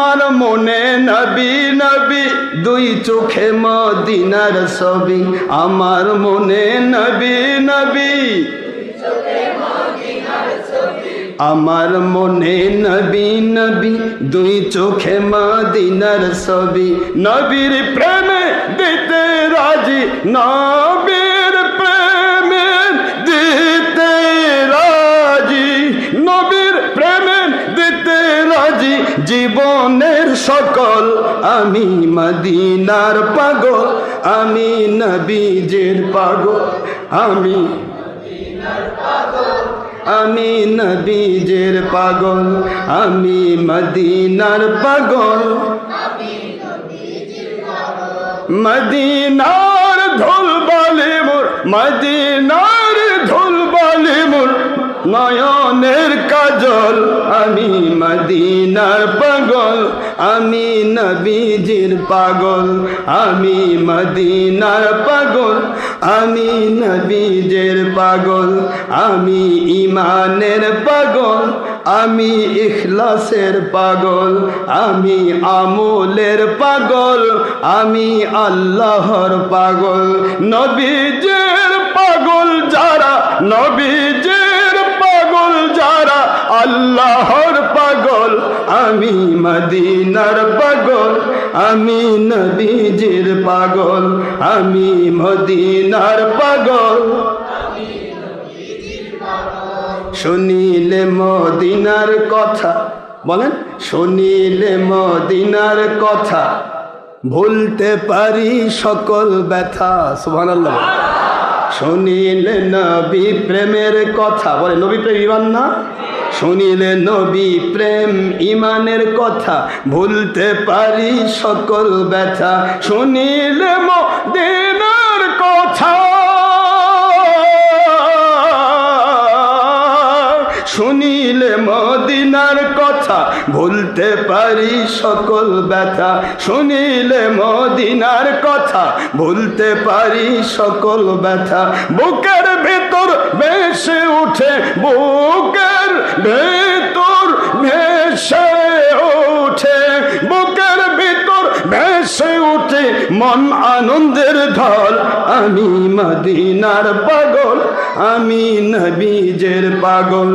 আমার মনে নবী নবী দুই চোখে মদিনার ছবি আমার মনে নবী নবী আমার মনে নবী নবী দুই চোখে মদিনার ছবি নবীর প্রেমে দিতে রাজি নবীর প্রেমে দিতে রাজি নবীর প্রেমে দিতে রাজি জীবনের সকল আমি মদিনার পাগল আমি নবীজির পাগল আমি নবীজির পাগল আমি মদিনার পাগল মদিনার ধুল বালি মোর মদিনার ধুল বালি মোর নয়নের কাজল আমি মদিনার পাগল আমি নবীজির পাগল আমি মদিনার পাগল আমি নবীজির পাগল আমি ঈমানের পাগল আমি ইখলাসের পাগল আমি আমলের পাগল আমি আল্লাহর পাগল নবীজির পাগল যারা নবীজির পাগল যারা আল্লাহর পাগল আমি মদিনার পাগল আমি নবীজির পাগল আমি মদিনার পাগল শুনিলে মদিনার কথা বলেন শুনিলে মদিনার কথা ভুলতে পারি সকল ব্যথা সুবহানাল্লাহ শুনিলে নবী প্রেমের কথা বলে নবী প্রেম ঈমান না শুনিলে নবী প্রেম ঈমানের কথা ভুলতে পারি সকল ব্যথা শুনিলে মদিনার কথা শুনিলে মদিনার কথা ভুলতে পারি সকল ব্যথা শুনিলে মদিনার কথা ভুলতে পারি সকল ব্যথা বুকের ভেতর ভেসে উঠে বুকের ভেতর ভেসে উঠে বুকের ভেতর ভেসে উঠে মন আনন্দের ঢল আমি মদিনার পাগল আমি নবীজির পাগল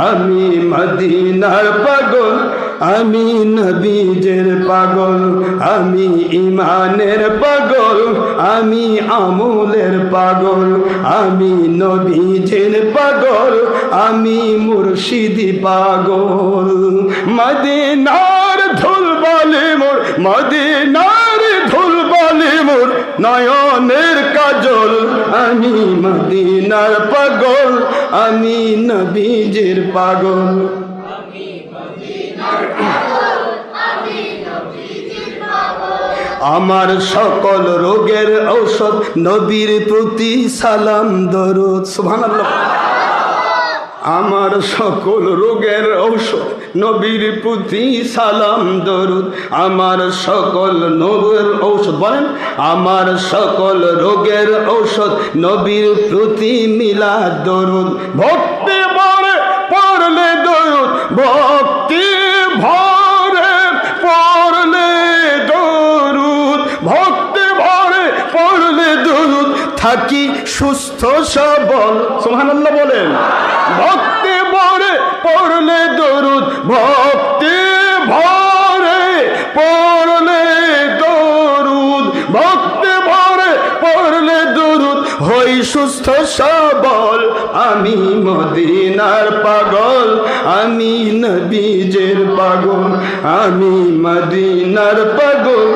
আমি মদিনার পাগল আমি নবীজির পাগল আমি ঈমানের পাগল আমি আমলের পাগল আমি নবীজির পাগল আমি মুর্শিদি পাগল মদিনার ধুল বালি মোর মদিনার ধুল বালি মোর নয়নের কাজল আমি মদিনার পাগল আমি নবীজির পাগল আমার সকল রোগের ঔষধ নবীর প্রতি সালাম দরুদ সুবহানাল্লাহ আমার সকল রোগের ঔষধ নবীর প্রতি সালাম দরুদ আমার সকল রোগের ঔষধ বলেন আমার সকল রোগের ঔষধ নবীর প্রতি মিলাদ দরুদ ভক্তি ভরে পড়লে দরুদ ভক্তি ভরে পড়লে দরুদ ভক্তি ভরে পড়লে দরুদ থাকি সুস্থ সবল সুবহানাল্লাহ বলেন ভক্তি ভরে পড়লে দরুদ ভক্তি ভরে পড়লে দরুদ ভক্তি ভরে পড়লে দরুদ হই সুস্থ সবল আমি মদিনার পাগল আমি নবীজির পাগল আমি মদিনার পাগল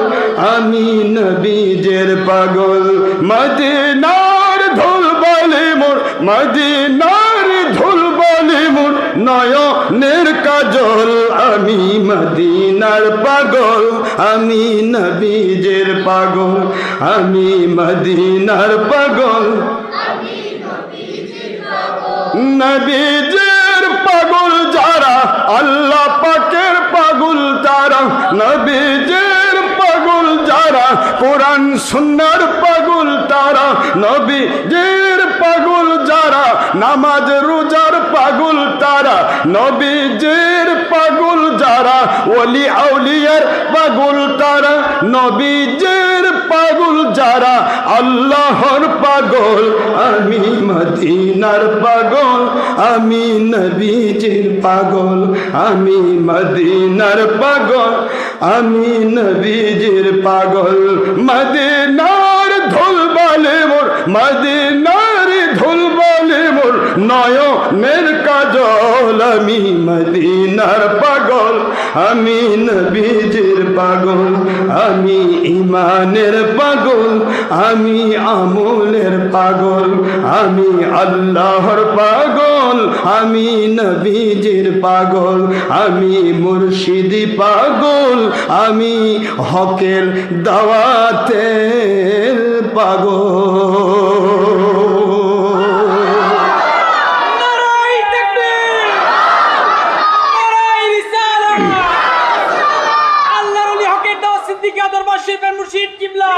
আমি নবীজির পাগল মদিনার ধুল বালি মোর মদিনার ধুল বালি মোর নয়নের কাজল আমি মদিনার পাগল আমি নবীজির পাগল আমি মদিনার পাগল নবীজির পাগল যারা আল্লাহ পাকের পাগল তারা নবীজির পাগল যারা কোরআন সুন্নাহর পাগল তারা নবীজির পাগল যারা নামাজ রোজার পাগল তারা নবীজির পাগল যারা তারা ওলি আউলিয়ার পাগল তারা নবীজির পাগল যারা আল্লাহর পাগল আমি মদিনার পাগল আমি নবীজির পাগল আমি মদিনার পাগল আমি নবীজির পাগল মদিনার ধুলবালে মোর মদিনার ধুলবালে মোর নয়নের কাজল আমি মদিনার পাগল আমি নবীজির পাগল আমি ইমানের পাগল আমি আমলের পাগল আমি আল্লাহর পাগল আমি নবীজির পাগল আমি মুর্শিদি পাগল আমি হকের দাওয়াতের পাগল। আল্লাহর ওলি হকের দাওয়াত সিদ্দিক আদর বাশির মুর্শিদ কিবলা।